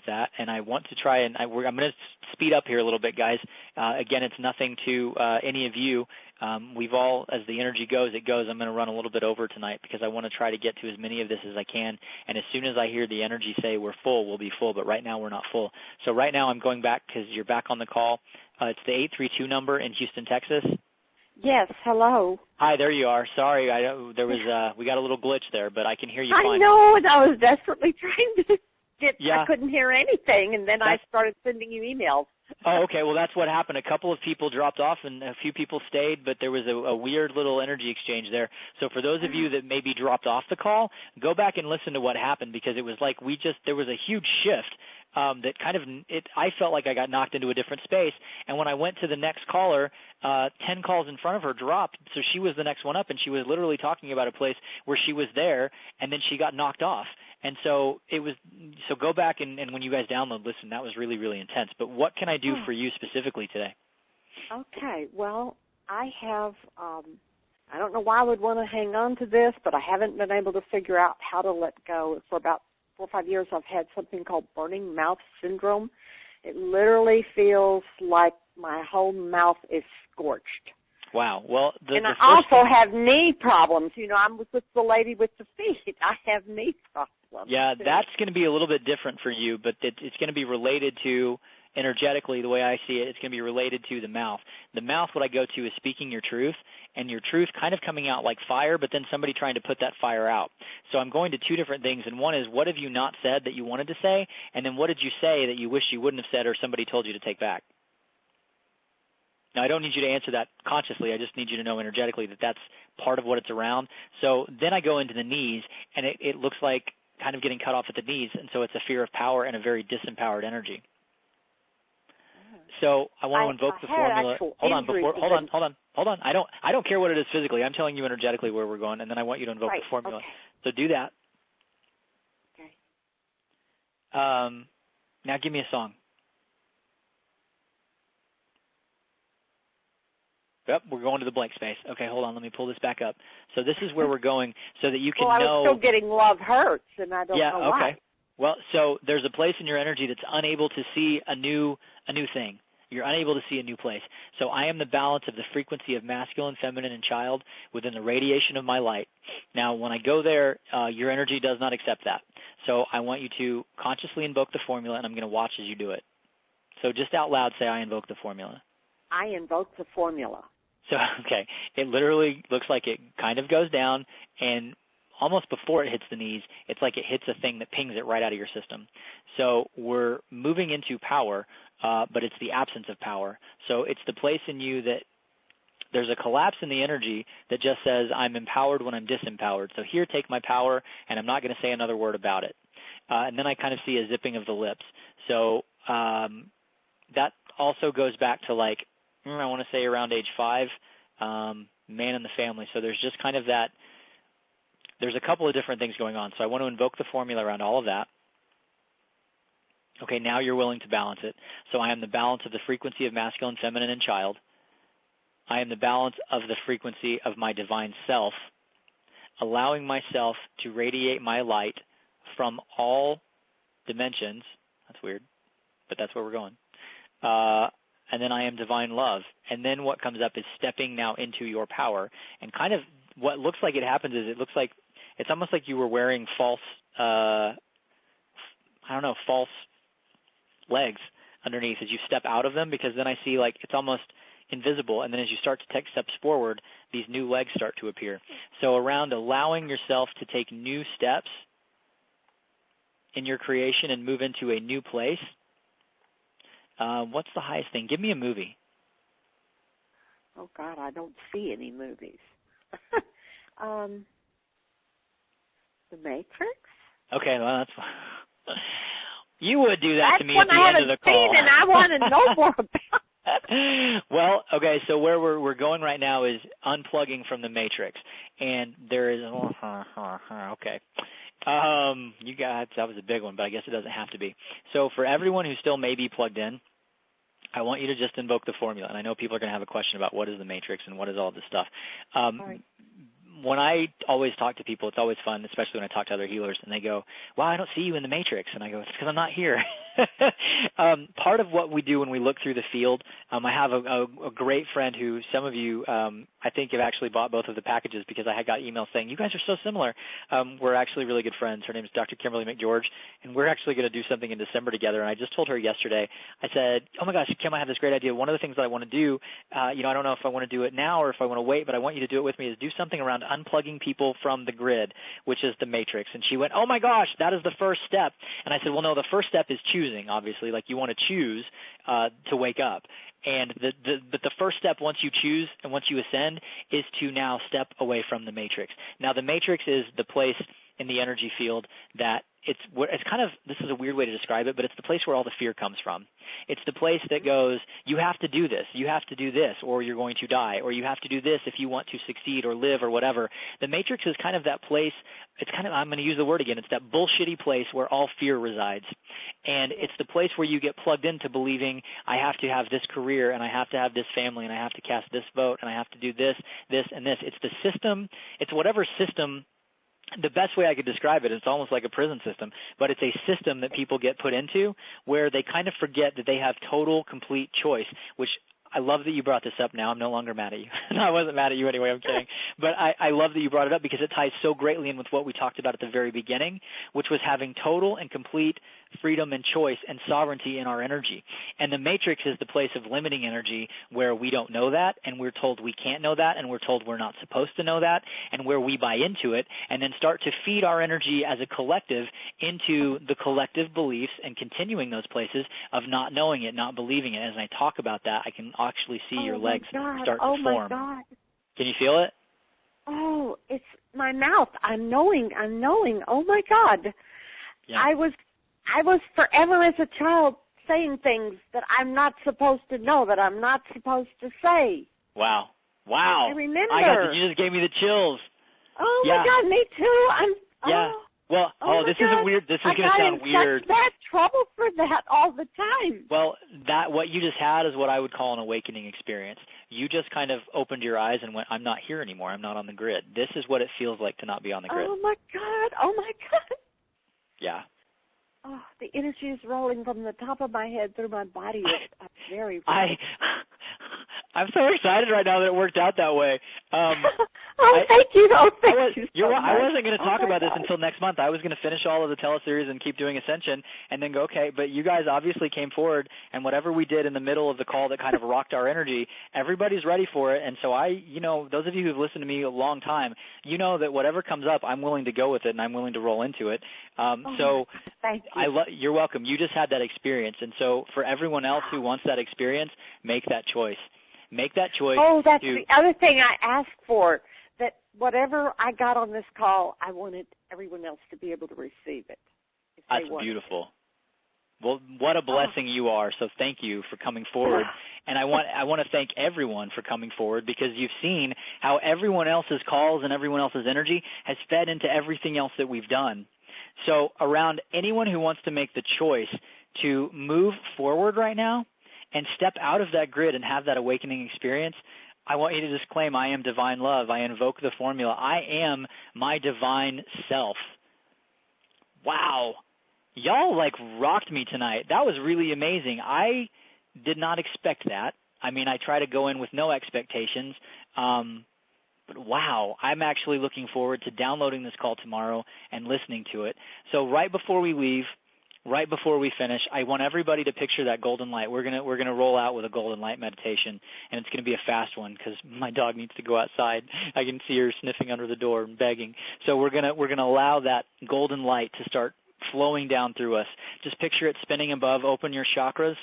with that, and I want to try and I'm going to speed up here a little bit, guys. Again, it's nothing to any of you. We've all, as the energy goes, it goes. I'm going to run a little bit over tonight because I want to try to get to as many of this as I can, and as soon as I hear the energy say we're full, we'll be full, but right now we're not full. So right now I'm going back because you're back on the call. It's the 832 number in Houston, Texas. Yes, hello. Hi, there you are. Sorry, we got a little glitch there, but I can hear you fine. I know, and I was desperately trying to get, yeah. I couldn't hear anything, and then I started sending you emails. Oh, okay. Well, that's what happened. A couple of people dropped off, and a few people stayed, but there was a weird little energy exchange there. So for those of you that maybe dropped off the call, go back and listen to what happened, because it was like there was a huge shift. That kind of I felt like I got knocked into a different space, and when I went to the next caller, 10 calls in front of her dropped, so she was the next one up, and she was literally talking about a place where she was there, and then she got knocked off. And so go back and when you guys download, listen, that was really, really intense. But what can I do for you specifically today? Okay, well, I have I don't know why I would want to hang on to this, but I haven't been able to figure out how to let go. For about 4 or 5 years, I've had something called burning mouth syndrome. It literally feels like my whole mouth is scorched. Wow. Well, I also have knee problems. You know, I'm with the lady with the feet. I have knee problems. Yeah, that's going to be a little bit different for you, but it's going to be related to, energetically, the way I see it, it's going to be related to the mouth. The mouth, what I go to, is speaking your truth, and your truth kind of coming out like fire, but then somebody trying to put that fire out. So I'm going to two different things, and one is, what have you not said that you wanted to say, and then what did you say that you wish you wouldn't have said or somebody told you to take back? Now, I don't need you to answer that consciously. I just need you to know energetically that that's part of what it's around. So then I go into the knees, and it looks like kind of getting cut off at the knees, and so it's a fear of power and a very disempowered energy. So I want to invoke the formula. Hold on. I don't care what it is physically. I'm telling you energetically where we're going, and then I want you to invoke the formula. Okay. So do that. Okay. Now give me a song. Yep, we're going to the blank space. Okay, hold on. Let me pull this back up. So this is where we're going so that you can know. Well, I was still getting Love Hurts, and I don't know why. Yeah, okay. Well, so there's a place in your energy that's unable to see a new thing. You're unable to see a new place. So I am the balance of the frequency of masculine, feminine, and child within the radiation of my light. Now, when I go there, your energy does not accept that. So I want you to consciously invoke the formula, and I'm going to watch as you do it. So just out loud say, I invoke the formula. I invoke the formula. So, okay, it literally looks like it kind of goes down, and almost before it hits the knees, it's like it hits a thing that pings it right out of your system. So we're moving into power, but it's the absence of power. So it's the place in you that there's a collapse in the energy that just says, I'm empowered when I'm disempowered. So here, take my power, and I'm not going to say another word about it. And then I kind of see a zipping of the lips. So that also goes back to like, I want to say around age 5, man in the family. So there's just kind of that, there's a couple of different things going on. So I want to invoke the formula around all of that. Okay, now you're willing to balance it. So I am the balance of the frequency of masculine, feminine, and child. I am the balance of the frequency of my divine self, allowing myself to radiate my light from all dimensions. That's weird, but that's where we're going. And then I am divine love. And then what comes up is stepping now into your power. And kind of what looks like it happens is it looks like it's almost like you were wearing false legs underneath as you step out of them, because then I see like it's almost invisible. And then as you start to take steps forward, these new legs start to appear. So around allowing yourself to take new steps in your creation and move into a new place, what's the highest thing? Give me a movie. Oh, God, I don't see any movies. The Matrix? Okay, well, that's fine. You would do that to me at the end of the call. That's one I haven't seen, and I want to know more about it. Well, okay, so where we're going right now is unplugging from the Matrix. And there is, okay. You guys, that was a big one, but I guess it doesn't have to be. So for everyone who still may be plugged in, I want you to just invoke the formula. And I know people are going to have a question about what is the Matrix and what is all this stuff. Right. When I always talk to people, it's always fun, especially when I talk to other healers, and they go, well, I don't see you in the Matrix. And I go, it's because I'm not here. Part of what we do when we look through the field, I have a great friend who some of you, I think, have actually bought both of the packages because I had got emails saying, you guys are so similar. We're actually really good friends. Her name is Dr. Kimberly McGeorge, and we're actually going to do something in December together. And I just told her yesterday, I said, oh, my gosh, Kim, I have this great idea. One of the things that I want to do, I don't know if I want to do it now or if I want to wait, but I want you to do it with me, is do something around unplugging people from the grid, which is the matrix. And she went, oh, my gosh, that is the first step. And I said, well, no, the first step is choosing, obviously. Like, you want to choose to wake up. And but the first step, once you choose and once you ascend, is to now step away from the matrix. Now, the matrix is the place in the energy field that it's kind of, this is a weird way to describe it, but it's the place where all the fear comes from. It's the place that goes, you have to do this, you have to do this, or you're going to die, or you have to do this if you want to succeed or live or whatever. The matrix is kind of that place, it's kind of, I'm going to use the word again, it's that bullshitty place where all fear resides. And it's the place where you get plugged into believing, I have to have this career, and I have to have this family, and I have to cast this vote, and I have to do this, this, and this. It's the system, it's whatever system. The best way I could describe it, it's almost like a prison system, but it's a system that people get put into where they kind of forget that they have total, complete choice, which I love that you brought this up now. I'm no longer mad at you. No, I wasn't mad at you anyway, I'm kidding. But I love that you brought it up because it ties so greatly in with what we talked about at the very beginning, which was having total and complete freedom and choice and sovereignty in our energy. And the matrix is the place of limiting energy where we don't know that, and we're told we can't know that, and we're told we're not supposed to know that, and where we buy into it and then start to feed our energy as a collective into the collective beliefs and continuing those places of not knowing it, not believing it. As I talk about that, I can actually see your legs start to form. Oh, my God. Can you feel it? Oh, it's my mouth. I'm knowing. Oh, my God. Yeah. I was forever as a child saying things that I'm not supposed to know, that I'm not supposed to say. Wow. I remember. You just gave me the chills. Oh, yeah. my God, me too. Yeah. Well, this is going to sound weird. I got in such bad trouble for that all the time. Well, what you just had is what I would call an awakening experience. You just kind of opened your eyes and went, I'm not here anymore. I'm not on the grid. This is what it feels like to not be on the grid. Oh, my God. Yeah. Oh, the energy is rolling from the top of my head through my body. It's very I'm so excited right now that it worked out that way. Thank you. Thank you. I wasn't going to talk about this God. until next month. I was going to finish all of the teleseries and keep doing Ascension and then go, okay, but you guys obviously came forward, and whatever we did in the middle of the call that kind of rocked our energy, everybody's ready for it. And so those of you who've listened to me a long time, you know that whatever comes up, I'm willing to go with it and I'm willing to roll into it. So thank you. You're welcome. You just had that experience. And so for everyone else who wants that experience, make that choice. Make that choice. Oh, that's the other thing I asked for, that whatever I got on this call, I wanted everyone else to be able to receive it. That's beautiful. Well, what a blessing you are. So thank you for coming forward. And I want to thank everyone for coming forward, because you've seen how everyone else's calls and everyone else's energy has fed into everything else that we've done. So around anyone who wants to make the choice to move forward right now and step out of that grid and have that awakening experience, I want you to just claim, I am divine love. I invoke the formula. I am my divine self. Wow. Y'all rocked me tonight. That was really amazing. I did not expect that. I mean, I try to go in with no expectations. But wow, I'm actually looking forward to downloading this call tomorrow and listening to it. So right before we leave, right before we finish, I want everybody to picture that golden light. We're gonna roll out with a golden light meditation, and it's gonna be a fast one because my dog needs to go outside. I can see her sniffing under the door and begging. So we're gonna allow that golden light to start flowing down through us. Just picture it spinning above. Open your chakras.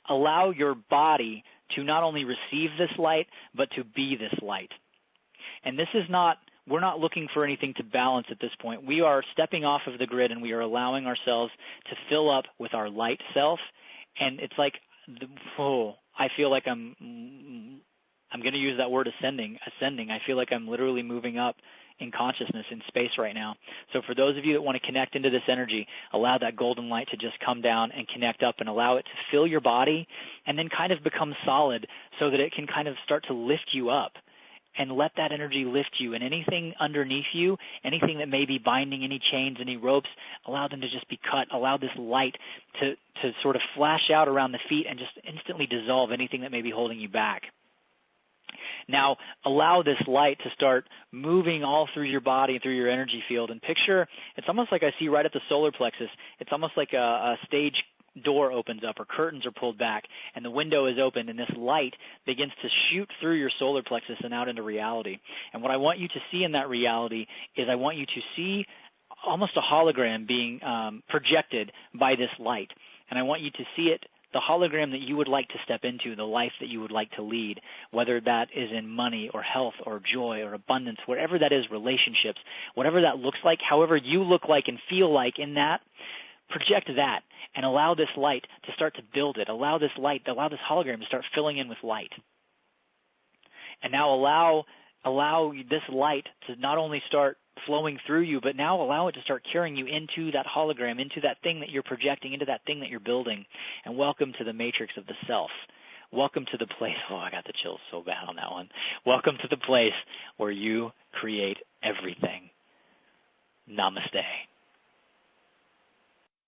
Allow your body to not only receive this light, but to be this light. And this is not. We're not looking for anything to balance at this point. We are stepping off of the grid, and we are allowing ourselves to fill up with our light self. And it's like, I feel like I'm going to use that word ascending. I feel like I'm literally moving up in consciousness in space right now. So for those of you that want to connect into this energy, allow that golden light to just come down and connect up, and allow it to fill your body and then kind of become solid so that it can kind of start to lift you up. and let that energy lift you. And anything underneath you, anything that may be binding, any chains, any ropes, allow them to just be cut. Allow this light to sort of flash out around the feet and just instantly dissolve anything that may be holding you back. Now, allow this light to start moving all through your body and through your energy field. And picture, it's almost like I see right at the solar plexus, it's almost like a stage door opens up or curtains are pulled back and the window is open and this light begins to shoot through your solar plexus and out into reality. And what I want you to see in that reality is I want you to see almost a hologram being projected by this light. And I want you to see it, the hologram that you would like to step into, the life that you would like to lead, whether that is in money or health or joy or abundance, whatever that is, relationships, whatever that looks like, however you look like and feel like in that, project that and allow this light to start to build it. Allow this hologram to start filling in with light. And now allow this light to not only start flowing through you, but now allow it to start carrying you into that hologram, into that thing that you're projecting, into that thing that you're building. And welcome to the matrix of the self. Welcome to the place, I got the chills so bad on that one. Welcome to the place where you create everything. Namaste.